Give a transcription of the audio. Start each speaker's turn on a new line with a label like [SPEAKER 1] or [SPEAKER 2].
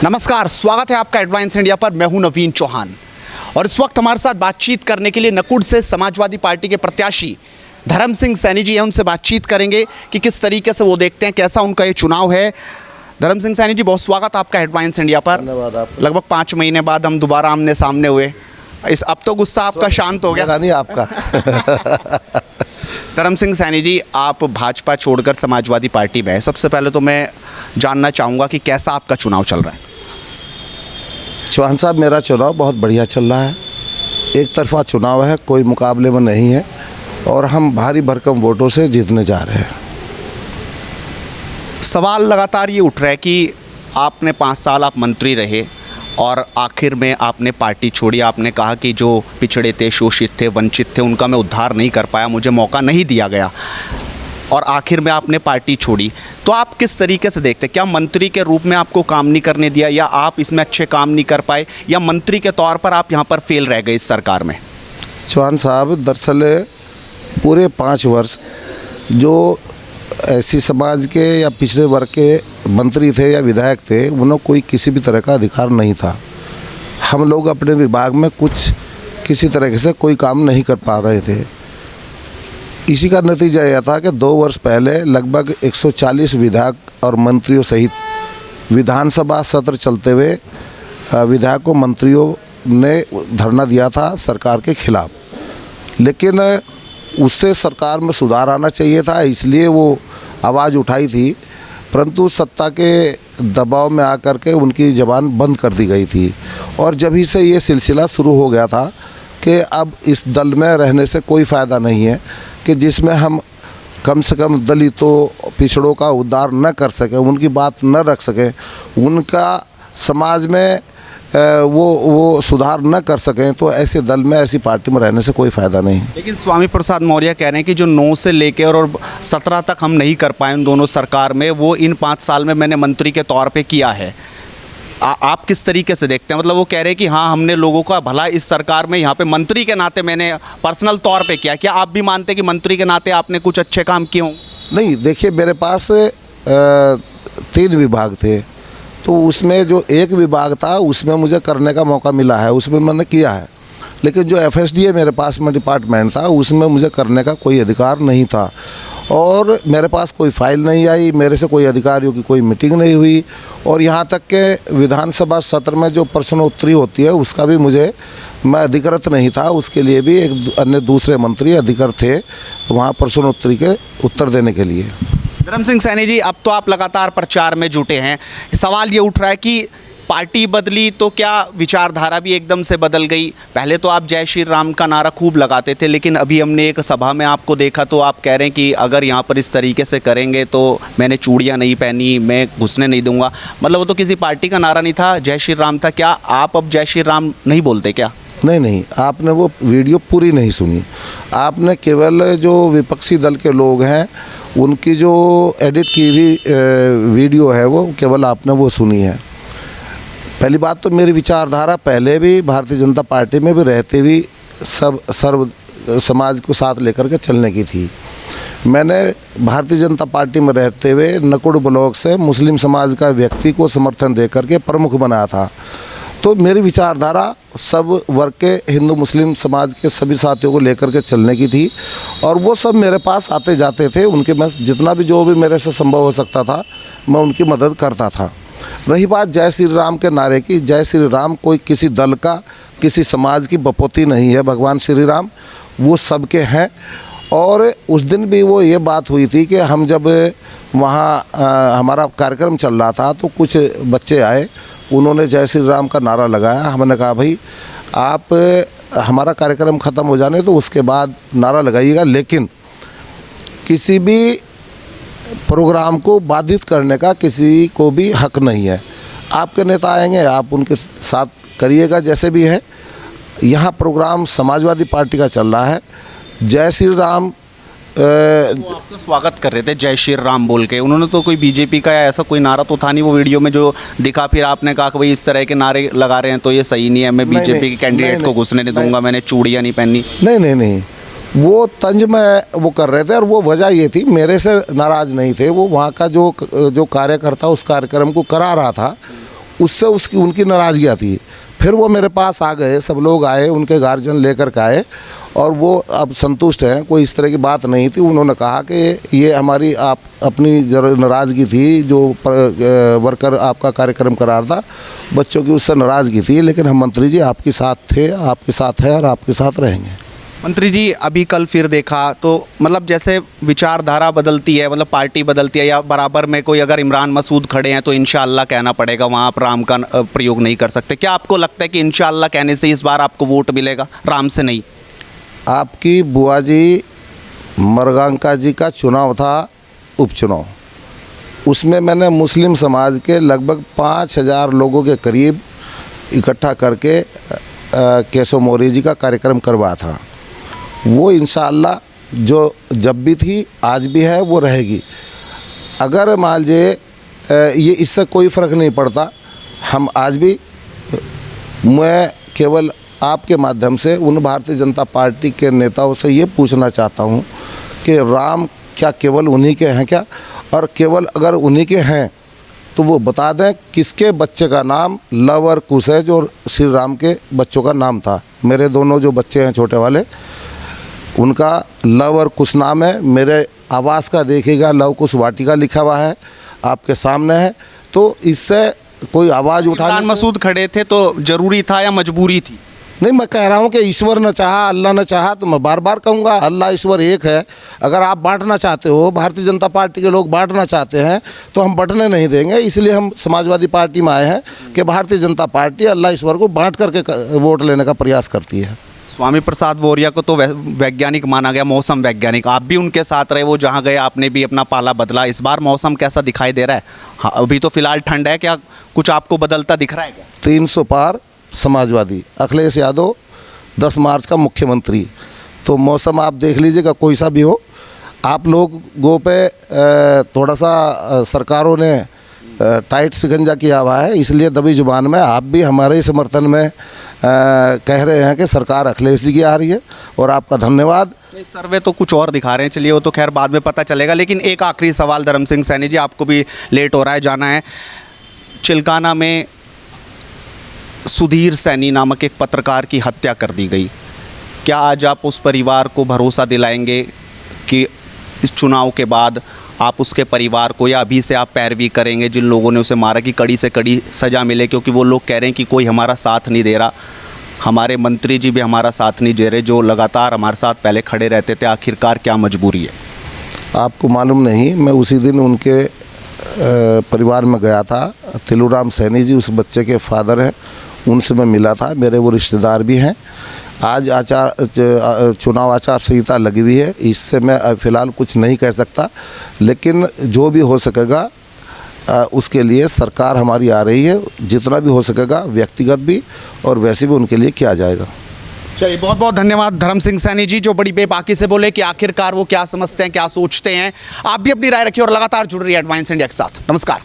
[SPEAKER 1] नमस्कार, स्वागत है आपका एडवांस इंडिया पर। मैं हूं नवीन चौहान और इस वक्त हमारे साथ बातचीत करने के लिए नकुड़ से समाजवादी पार्टी के प्रत्याशी धर्म सिंह सैनी जी हैं। उनसे बातचीत करेंगे कि किस तरीके से वो देखते हैं, कैसा उनका ये चुनाव है। धर्म सिंह सैनी जी, बहुत स्वागत आपका एडवांस इंडिया पर।
[SPEAKER 2] धन्यवाद आपका।
[SPEAKER 1] लगभग 5 महीने बाद हम दोबारा आमने सामने हुए। अब तो गुस्सा आपका शांत हो गया।
[SPEAKER 2] नहीं आपका।
[SPEAKER 1] धर्म सिंह सैनी जी, आप भाजपा छोड़कर समाजवादी पार्टी में हैं। सबसे पहले तो मैं जानना चाहूँगा कि कैसा आपका चुनाव चल रहा है।
[SPEAKER 2] चौहान साहब, मेरा चुनाव बहुत बढ़िया चल रहा है। एक तरफा चुनाव है, कोई मुकाबले में नहीं है और हम भारी भरकम वोटों से जीतने जा रहे हैं।
[SPEAKER 1] सवाल लगातार ये उठ रहा है कि आपने 5 साल आप मंत्री रहे और आखिर में आपने पार्टी छोड़ी। आपने कहा कि जो पिछड़े थे, शोषित थे, वंचित थे, उनका मैं उद्धार नहीं कर पाया, मुझे मौका नहीं दिया गया और आखिर में आपने पार्टी छोड़ी। तो आप किस तरीके से देखते हैं? क्या मंत्री के रूप में आपको काम नहीं करने दिया, या आप इसमें अच्छे काम नहीं कर पाए, या मंत्री के तौर पर आप यहाँ पर फेल रह गए इस सरकार में?
[SPEAKER 2] चौहान साहब, दरअसल पूरे 5 वर्ष जो ऐसी समाज के या पिछड़े वर्ग के मंत्री थे या विधायक थे, उन्हें कोई किसी भी तरह का अधिकार नहीं था। हम लोग अपने विभाग में किसी तरह से कोई काम नहीं कर पा रहे थे। इसी का नतीजा यह था कि 2 वर्ष पहले लगभग 140 विधायक और मंत्रियों सहित विधानसभा सत्र चलते हुए विधायकों मंत्रियों ने धरना दिया था सरकार के खिलाफ। लेकिन उससे सरकार में सुधार आना चाहिए था, इसलिए वो आवाज़ उठाई थी, परंतु सत्ता के दबाव में आकर के उनकी ज़बान बंद कर दी गई थी। और जब ही से ये सिलसिला शुरू हो गया था कि अब इस दल में रहने से कोई फ़ायदा नहीं है, कि जिसमें हम कम से कम दलितों, पिछड़ों का उद्धार न कर सकें, उनकी बात न रख सकें, उनका समाज में वो सुधार न कर सकें, तो ऐसे दल में, ऐसी पार्टी में रहने से कोई फ़ायदा नहीं। लेकिन
[SPEAKER 1] स्वामी प्रसाद मौर्य कह रहे हैं कि जो 9 से लेकर और 17 तक हम नहीं कर पाए उन दोनों सरकार में, वो इन 5 साल में मैंने मंत्री के तौर पे किया है। आप किस तरीके से देखते हैं? मतलब वो कह रहे हैं कि हाँ, हमने लोगों का भला इस सरकार में यहाँ पे मंत्री के नाते मैंने पर्सनल तौर पे किया। क्या आप भी मानते हैं कि मंत्री के नाते आपने कुछ अच्छे काम किए हों?
[SPEAKER 2] नहीं, देखिए, मेरे पास 3 विभाग थे, तो उसमें जो एक विभाग था उसमें मुझे करने का मौका मिला है, उसमें मैंने किया है। लेकिन जो FSDA मेरे पास में डिपार्टमेंट था, उसमें मुझे करने का कोई अधिकार नहीं था और मेरे पास कोई फाइल नहीं आई, मेरे से कोई अधिकारियों की कोई मीटिंग नहीं हुई। और यहाँ तक के विधानसभा सत्र में जो प्रश्नोत्तरी होती है उसका भी मैं अधिकृत नहीं था, उसके लिए भी एक अन्य दूसरे मंत्री अधिकृत थे वहाँ प्रश्नोत्तरी के उत्तर देने के लिए।
[SPEAKER 1] धर्म सिंह सैनी जी, अब तो आप लगातार प्रचार में जुटे हैं। सवाल ये उठ रहा है कि पार्टी बदली तो क्या विचारधारा भी एकदम से बदल गई? पहले तो आप जय श्री राम का नारा खूब लगाते थे, लेकिन अभी हमने एक सभा में आपको देखा तो आप कह रहे हैं कि अगर यहाँ पर इस तरीके से करेंगे तो मैंने चूड़ियाँ नहीं पहनी, मैं घुसने नहीं दूंगा। मतलब वो तो किसी पार्टी का नारा नहीं था, जय श्री राम था। क्या आप अब जय श्री राम नहीं बोलते क्या?
[SPEAKER 2] नहीं, आपने वो वीडियो पूरी नहीं सुनी। आपने केवल जो विपक्षी दल के लोग हैं उनकी जो एडिट की हुई वीडियो है वो केवल आपने वो सुनी है। पहली बात तो मेरी विचारधारा पहले भी भारतीय जनता पार्टी में भी रहते हुए सर्व समाज को साथ लेकर के चलने की थी। मैंने भारतीय जनता पार्टी में रहते हुए नकुड़ ब्लॉक से मुस्लिम समाज का व्यक्ति को समर्थन देकर के प्रमुख बनाया था। तो मेरी विचारधारा सब वर्ग के हिंदू मुस्लिम समाज के सभी साथियों को लेकर के चलने की थी और वो सब मेरे पास आते जाते थे। उनके मैं जितना भी जो भी मेरे से संभव हो सकता था मैं उनकी मदद करता था। रही बात जय श्री राम के नारे की, जय श्री राम कोई किसी दल का, किसी समाज की बपौती नहीं है। भगवान श्री राम वो सबके हैं। और उस दिन भी वो ये बात हुई थी कि हम जब वहाँ हमारा कार्यक्रम चल रहा था तो कुछ बच्चे आए, उन्होंने जय श्री राम का नारा लगाया। हमने कहा भाई आप हमारा कार्यक्रम ख़त्म हो जाने तो उसके बाद नारा लगाइएगा, लेकिन किसी भी प्रोग्राम को बाधित करने का किसी को भी हक नहीं है। आपके नेता आएंगे, आप उनके साथ करिएगा जैसे भी है। यहाँ प्रोग्राम समाजवादी पार्टी का चल रहा है। जय श्री राम
[SPEAKER 1] वो आपका स्वागत कर रहे थे जय श्री राम बोल के। उन्होंने तो कोई बीजेपी का या ऐसा कोई नारा तो था नहीं वो वीडियो में जो दिखा। फिर आपने कहा कि भाई इस तरह के नारे लगा रहे हैं तो ये सही नहीं है, मैं बीजेपी के कैंडिडेट को घुसने नहीं दूंगा, मैंने चूड़ियाँ नहीं पहनी।
[SPEAKER 2] नहीं, वो तंज में वो कर रहे थे और वो वजह ये थी, मेरे से नाराज़ नहीं थे। वो वहाँ का जो कार्यकर्ता उस कार्यक्रम को करा रहा था उससे उसकी उनकी नाराज़गी आती है। फिर वो मेरे पास आ गए, सब लोग आए, उनके गार्जियन लेकर के आए और वो अब संतुष्ट हैं, कोई इस तरह की बात नहीं थी। उन्होंने कहा कि ये हमारी आप अपनी नाराज़गी थी, जो वर्कर आपका कार्यक्रम करा रहा था, बच्चों की उससे नाराज़गी थी, लेकिन हम मंत्री जी आपके साथ थे, आपके साथ हैं और आपके साथ रहेंगे।
[SPEAKER 1] मंत्री जी, अभी कल फिर देखा तो मतलब जैसे विचारधारा बदलती है, मतलब पार्टी बदलती है, या बराबर में कोई अगर इमरान मसूद खड़े हैं तो इंशाअल्लाह कहना पड़ेगा, वहाँ आप राम का प्रयोग नहीं कर सकते। क्या आपको लगता है कि इंशाअल्लाह कहने से इस बार आपको वोट मिलेगा, राम से नहीं?
[SPEAKER 2] आपकी बुआ जी मरगांका जी का चुनाव था, उपचुनाव, उसमें मैंने मुस्लिम समाज के लगभग 5000 लोगों के करीब इकट्ठा करके केशव मौर्य जी का कार्यक्रम करवाया था। वो इंशाअल्लाह जो जब भी थी आज भी है, वो रहेगी। अगर मान लीजिए ये इससे कोई फ़र्क नहीं पड़ता, हम आज भी, मैं केवल आपके माध्यम से उन भारतीय जनता पार्टी के नेताओं से ये पूछना चाहता हूँ कि राम क्या केवल उन्हीं के हैं क्या? और केवल अगर उन्हीं के हैं तो वो बता दें किसके बच्चे का नाम लव और कुश है, जो श्री राम के बच्चों का नाम था। मेरे दोनों जो बच्चे हैं छोटे वाले, उनका लव और कुश नाम है। मेरे आवास का देखिएगा लव कुश वाटिका लिखा हुआ है, आपके सामने है। तो इससे कोई आवाज़ उठाने
[SPEAKER 1] इमरान मसूद खड़े थे तो ज़रूरी था या मजबूरी थी?
[SPEAKER 2] नहीं, मैं कह रहा हूँ कि ईश्वर ने चाहा, अल्लाह ने चाहा, तो मैं बार बार कहूँगा अल्लाह ईश्वर एक है। अगर आप बांटना चाहते हो, भारतीय जनता पार्टी के लोग बांटना चाहते हैं, तो हम बंटने नहीं देंगे। इसलिए हम समाजवादी पार्टी में आए हैं कि भारतीय जनता पार्टी अल्लाह ईश्वर को बांट करके वोट लेने का प्रयास करती है।
[SPEAKER 1] स्वामी प्रसाद मौर्य को तो वैज्ञानिक माना गया, मौसम वैज्ञानिक। आप भी उनके साथ रहे, वो जहाँ गए आपने भी अपना पाला बदला। इस बार मौसम कैसा दिखाई दे रहा है? हाँ, अभी तो फिलहाल ठंड है, क्या कुछ आपको बदलता दिख रहा है क्या?
[SPEAKER 2] 300 पार समाजवादी, अखिलेश यादव 10 मार्च का मुख्यमंत्री। तो मौसम आप देख लीजिएगा, कोई सा भी हो। आप लोगों पे थोड़ा सा सरकारों ने टाइट शिकंजा किया हुआ है, इसलिए दबी जुबान में आप भी हमारे ही समर्थन में कह रहे हैं कि सरकार अखिलेश जी की आ रही है, और आपका धन्यवाद।
[SPEAKER 1] इस सर्वे तो कुछ और दिखा रहे हैं, चलिए वो तो खैर बाद में पता चलेगा। लेकिन एक आखिरी सवाल धर्म सिंह सैनी जी, आपको भी लेट हो रहा है, जाना है। चिल्काना में सुधीर सैनी नामक एक पत्रकार की हत्या कर दी गई। क्या आज आप उस परिवार को भरोसा दिलाएंगे कि इस चुनाव के बाद आप उसके परिवार को, या अभी से आप पैरवी करेंगे जिन लोगों ने उसे मारा, कि कड़ी से कड़ी सज़ा मिले? क्योंकि वो लोग कह रहे हैं कि कोई हमारा साथ नहीं दे रहा, हमारे मंत्री जी भी हमारा साथ नहीं दे रहे, जो लगातार हमारे साथ पहले खड़े रहते थे। आखिरकार क्या मजबूरी है?
[SPEAKER 2] आपको मालूम नहीं, मैं उसी दिन उनके परिवार में गया था। तिलूराम सैनी जी उस बच्चे के फादर हैं, उनसे मैं मिला था, मेरे वो रिश्तेदार भी हैं। आज चुनाव आचार संहिता लगी हुई है, इससे मैं फ़िलहाल कुछ नहीं कह सकता, लेकिन जो भी हो सकेगा उसके लिए सरकार हमारी आ रही है। जितना भी हो सकेगा व्यक्तिगत भी और वैसे भी उनके लिए किया जाएगा।
[SPEAKER 1] चलिए, बहुत बहुत धन्यवाद धर्म सिंह सैनी जी, जो बड़ी बेबाकी से बोले कि आखिरकार वो क्या समझते हैं, क्या सोचते हैं। आप भी अपनी राय रखिए और लगातार जुड़ रही है एडवांस इंडिया के साथ। नमस्कार।